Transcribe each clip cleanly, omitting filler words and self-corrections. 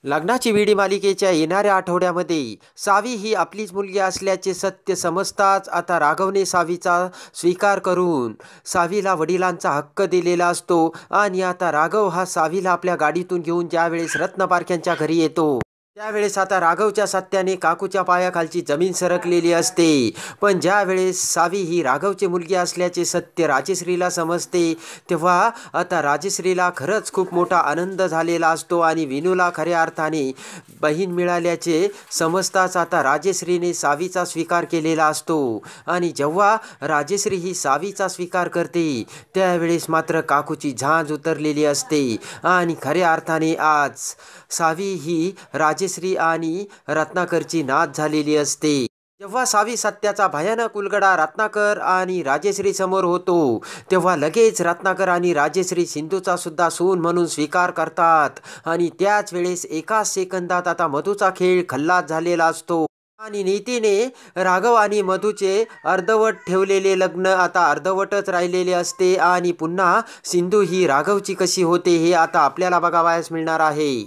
लग्नाची विडी मालिकेच्या येणाऱ्या आठवड्यामध्ये सावी ही आपलीच मुलगी असल्याचे सत्य समजताच आता राघवने सावीचा स्वीकार करून सावीला वडिलांचा हक्क दिलेला असतो आणि आता राघव हा सावीला आपल्या गाडीतून घेऊन ज्यावेळेस रत्नपारख्यांच्या घरी येतो त्यावेळेस आता राघवच्या सत्याने काकूच्या पायाखालची जमीन सरकलेली असते. पण ज्यावेळेस सावी ही राघवची मुलगी असल्याचे सत्य राजश्रीला समजते तेव्हा आता राजश्रीला खरंच खूप मोठा आनंद झालेला असतो आणि विनूला खऱ्या अर्थाने बहीण मिळाल्याचे समजताच आता राजश्रीने सावीचा स्वीकार केलेला असतो. आणि जेव्हा राजश्री ही सावीचा स्वीकार करते त्यावेळेस मात्र काकूची झांज उतरलेली असते आणि खऱ्या अर्थाने आज सावी ही राजश्री आणि रत्नाकरची नात झालेली असते. जेव्हा सावी सत्याचा भयानक उलगडा रत्नाकर आणि राजश्री समोर होतो तेव्हा लगेच रत्नाकर आणि राजश्री सिंधूचा सुद्धा सून म्हणून स्वीकार करतात आणि त्याच वेळेस एकाच सेकंदात आता मधूचा खेळ खल्लास झालेला असतो आणि नीतीने राघव आणि मधूचे अर्धवट ठेवलेले लग्न आता अर्धवटच राहिलेले असते आणि पुन्हा सिंधू ही राघवची कशी होते हे आता आपल्याला बघावयास मिळणार आहे.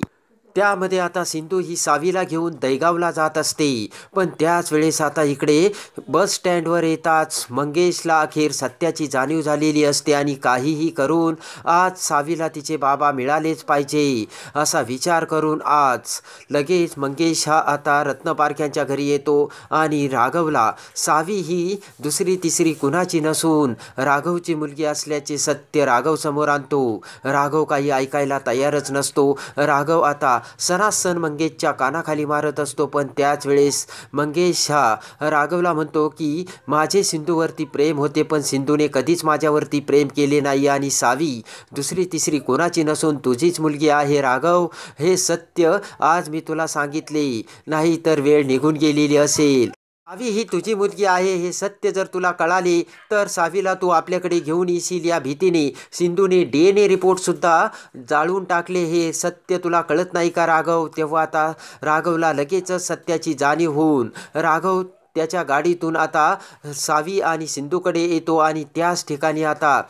त्यामध्ये आता सिंधू ही सावीला घेऊन दहीगावला जात असते. पण त्याच वेळेस आता इकडे बस स्टँडवर येताच मंगेशला अखेर सत्याची जाणीव झालेली असते आणि काहीही करून आज सावीला तिचे बाबा मिळालेच पाहिजे असा विचार करून आज लगेच मंगेश हा आता रत्नपारख्यांच्या घरी येतो आणि राघवला सावी ही दुसरी तिसरी कुणाची नसून राघवची मुलगी असल्याचे सत्य राघव समोर आणतो. राघव काही ऐकायला तयारच नसतो. राघव आता सनासन मंगेशच्या कानाखाली मारत असतो. पण त्याच वेळेस मंगेश हा राघवला म्हणतो की माझे सिंधूवरती प्रेम होते पण सिंधूने कधीच माझ्यावरती प्रेम केले नाही आणि सावी दुसरी तिसरी कोणाची नसून तुझीच मुलगी आहे राघव. हे सत्य आज मी तुला सांगितले नाही तर वेळ निघून गेलेली असेल. सावी ही तुझी मुलगी आहे हे सत्य जर तुला कळाले तर सावीला तू आपल्याकडे घेऊन येशील या भीतीने सिंधूने DNA रिपोर्टसुद्धा जाळून टाकले हे सत्य तुला कळत नाही का राघव. तेव्हा आता राघवला लगेचच सत्याची जाणीव होऊन राघव त्याच्या गाडीतून आता सावी आणि सिंधूकडे येतो आणि त्याच ठिकाणी आता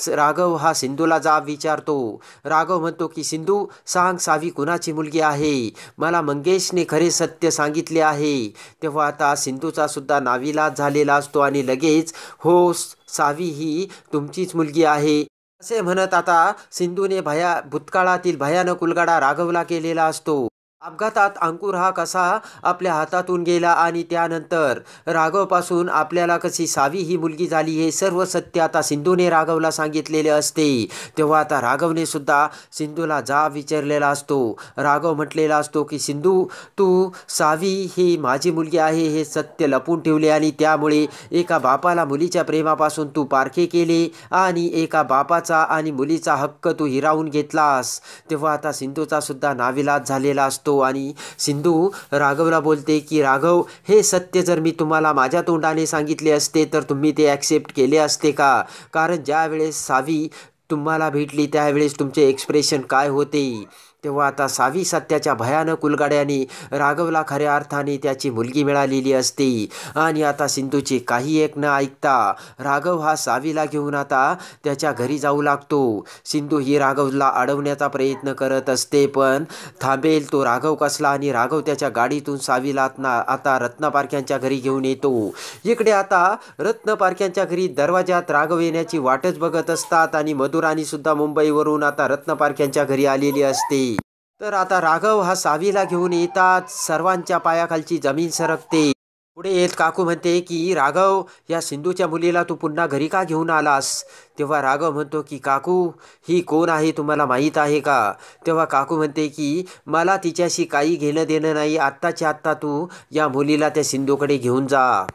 राघव हा सिंधूला जाब विचारतो. राघव म्हणतो की सिंधू सांग सावी कुणाची मुलगी आहे. मला मंगेशने खरे सत्य सांगितले आहे. तेव्हा आता सिंधूचा सुद्धा नाविलाज झालेला असतो आणि लगेच हो सावी ही तुमचीच मुलगी आहे असे म्हणत आता सिंधूने भूतकाळातील भयानक उलगडा राघवला केलेला असतो. अपघातात अंकुर हा कसा आपल्या हातातून गेला आणि त्यानंतर राघवपासून आपल्याला कशी सावी ही मुलगी झाली हे सर्व सत्य आता सिंधूने राघवला सांगितलेले असते. तेव्हा आता राघवने सुद्धा सिंधूला जाब विचारलेला असतो. राघव म्हटलेला असतो की सिंधू तू सावी ही माझी मुलगी आहे हे सत्य लपून ठेवले आणि त्यामुळे एका बापाला मुलीच्या प्रेमापासून तू पारखे केले आणि एका बापाचा आणि मुलीचा हक्क तू हिरावून घेतलास. तेव्हा आता सिंधूचा सुद्धा नाविलाज झालेला असतो आणि सिंधू राघवला बोलते की राघव हे सत्य जर मी तुम्हाला माझ्या तोंडाने सांगितले असते तर तुम्ही ते ॲक्सेप्ट केले असते का. कारण ज्या वेळेस सावी तुम्हाला भेटली त्यावेळेस तुमचे एक्सप्रेशन काय होते. तेव्हा आता सावी सत्याच्या भयानक उलगड्याने राघवला खऱ्या अर्थाने त्याची मुलगी मिळालेली असते आणि आता सिंधूचे काही एक न ऐकता राघव हा सावीला घेऊन आता त्याच्या घरी जाऊ लागतो. सिंधू ही राघवला अडवण्याचा प्रयत्न करत असते पण थांबेल तो राघव कसला आणि राघव त्याच्या गाडीतून सावीला आता रत्नपारख्यांच्या घरी घेऊन येतो. इकडे आता रत्नपारख्यांच्या घरी दरवाजात राघव येण्याची वाटच बघत असतात आणि मधुराणी सुद्धा मुंबईवरून आता रत्नपारख्यांच्या घरी आलेली असते. तर आता राघव हा सावीला घेऊन येतात सर्वांच्या पायाखालची जमीन सरकते. पुढे येत काकू म्हणते की राघव या सिंधूच्या मुलीला तू पुन्हा घरी का घेऊन आलास. तेव्हा राघव म्हणतो की काकू ही कोण आहे तुम्हाला माहीत आहे का. तेव्हा काकू म्हणते की मला तिच्याशी काही घेणं देणं नाही. आत्ताच्या आत्ता तू या मुलीला त्या सिंधूकडे घेऊन जा.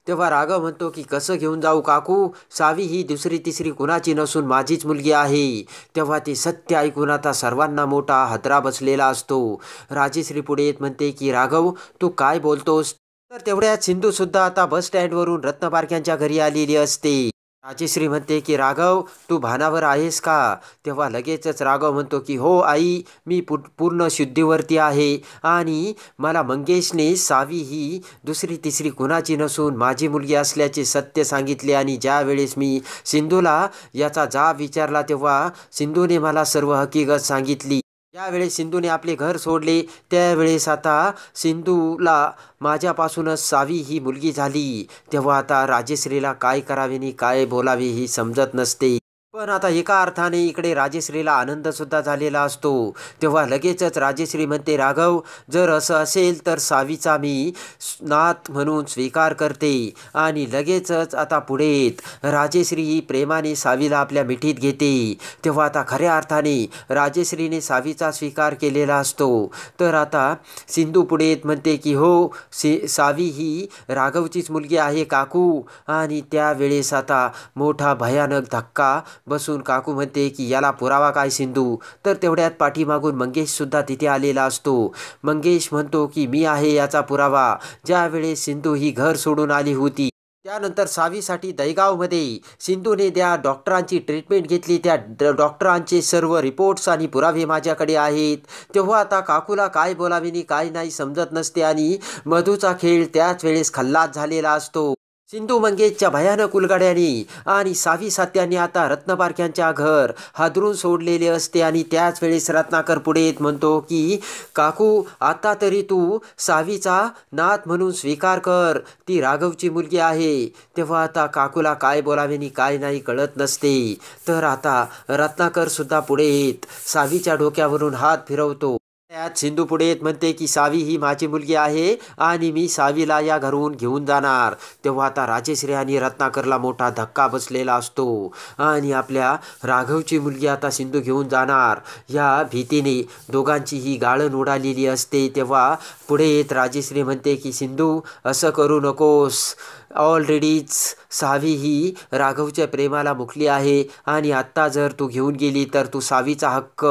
तेव्हा राघव म्हणतो की कसं घेऊन जाऊ काकू सावी ही दुसरी तिसरी कुणाची नसून माझीच मुलगी आहे. तेव्हा ते सत्य ऐकून आता सर्वांना मोठा हादरा बसलेला असतो. राजश्री पुढे येत म्हणते की राघव तू काय बोलतोस. तर तेवढ्यात सिंधूसुद्धा आता बस स्टँडवरून रत्नपारख्यांच्या घरी आलेली असते. राजश्री म्हणते की राघव तू भानावर आहेस का. तेव्हा लगेचच राघव म्हणतो की हो आई मी पूर्ण शुद्धीवरती आहे आणि मला मंगेशने सावी ही दुसरी तिसरी कुणाची नसून माझी मुलगी असल्याचे सत्य सांगितले आणि ज्या वेळेस मी सिंधूला याचा जाब विचारला तेव्हा सिंधूने मला सर्व हकीकत सांगितली. यावेळेस सिंधूने आपले घर सोडले. त्यावेळेस आता सिंधूला माझ्यापासूनच सावी ही मुलगी झाली. तेव्हा आता राजश्रीला काय करावे आणि काय बोलावे ही समजत नसते. पण आता एका अर्थाने इकडे राजश्रीला आनंद सुद्धा झालेला असतो. तेव्हा लगेचच राजश्री म्हणते, राघव, जर असं असेल तर सावीचा मी नात म्हणून स्वीकार करते. आणि लगेचच आता पुढेत राजश्री ही प्रेमाने सावीला आपल्या मिठीत घेते. तेव्हा आता खऱ्या अर्थाने राजश्रीने सावीचा स्वीकार केलेला असतो. तर आता सिंधू पुढेत म्हणते की हो, सावी ही राघवचीच मुलगी आहे काकू. आणि त्यावेळेस आता मोठा भयानक धक्का बसून काकू म्हणते की याला पुरावा काय सिंधू. तर तेवढ्यात पाठीमागून मंगेश सुद्धा तिथे आलेला असतो. मंगेश म्हणतो की मी आहे याचा पुरावा. ज्यावेळेस सिंधू ही घर सोडून आली होती, त्यानंतर सावीसाठी दहीगावमध्ये सिंधूने त्या डॉक्टरांची ट्रीटमेंट घेतली. त्या डॉक्टरांचे सर्व रिपोर्ट्स आणि पुरावे माझ्याकडे आहेत. तेव्हा आता काकूला काय बोलावे आणि काय नाही समजत नसते. आणि मधूचा खेळ त्याच वेळेस खल्लास झालेला असतो. सिंधू मंगेशच्या भयानक उलगड्याने आणि सावी सात्याने आता रत्नपारख्यांच्या घर हादरून सोडलेले असते. आणि त्याच वेळेस रत्नाकर पुढे येत म्हणतो की काकू, आता तरी तू सावीचा नात म्हणून स्वीकार कर. ती राघवची मुलगी आहे. तेव्हा आता काकूला काय बोलावे आणि काय नाही कळत नसते. तर आता रत्नाकर सुद्धा पुढे येत सावीच्या डोक्यावरून हात फिरवतो. त्यात सिंधू पुढे येत म्हणते की सावी ही माझी मुलगी आहे आणि मी सावीला या घरून घेऊन जाणार. तेव्हा आता राजश्री आणि रत्नाकरला मोठा धक्का बसलेला असतो. आणि आपल्या राघवची मुलगी आता सिंधू घेऊन जाणार या भीतीने दोघांची ही गाळण उडालेली असते. तेव्हा पुढे येत राजश्री म्हणते की सिंधू, असं करू नकोस. ऑलरेडीच सावी ही राघवच्या प्रेमाला मुकली आहे. आणि आत्ता जर तू घेऊन गेली तर तू सावीचा हक्क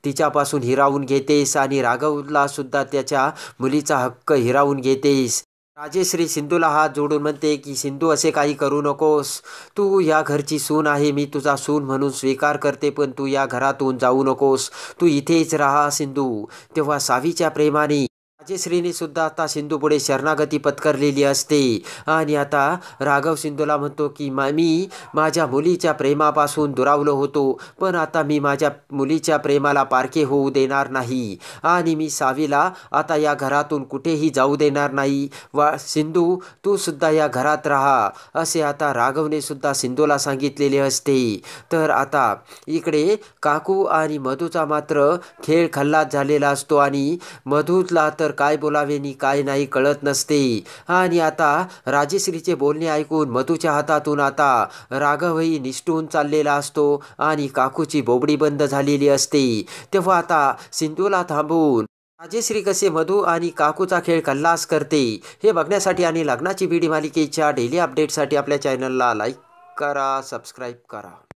तिच्यापासून हिरावून घेतेस आणि राघवला सुद्धा त्याच्या मुलीचा हक्क हिरावून घेतेस. राजश्री सिंधूला हात जोडून म्हणते की सिंधू, असे काही करू नकोस. तू या घरची सून आहे. मी तुझा सून म्हणून स्वीकार करते. पण तू या घरातून जाऊ नकोस. तू इथेच राहा सिंधू. तेव्हा सावीच्या प्रेमाने राजश्रीने सुद्धा आता सिंधू पुढे शरणागती पत्करलेली असते. आणि आता राघव सिंधूला म्हणतो की मी माझ्या मुलीच्या प्रेमापासून दुरावलो होतो, पण आता मी माझ्या मुलीच्या प्रेमाला पारखे होऊ देणार नाही. आणि मी सावीला आता या घरातून कुठेही जाऊ देणार नाही. सिंधू, तू सुद्धा या घरात राहा, असे आता राघवने सुद्धा सिंधूला सांगितलेले असते. तर आता इकडे काकू आणि मधूचा मात्र खेळ खल्लास झालेला असतो. आणि मधूला तर काय बोलावे आणि काय नाही कळत नसते. आणि आता राजश्रीचे बोलणे ऐकून मधूच्या हातातून आता राघवही निसटून चाललेला असतो आणि काकूची बोबडी बंद झालेली असते. तेव्हा आता सिंधूला थांबून राजश्री कसे मधू आणि काकूचा खेळ खल्लास करते हे बघण्यासाठी आणि लग्नाची बीडी मालिकेच्या डेली अपडेटसाठी आपल्या चॅनलला लाईक करा, सबस्क्राईब करा.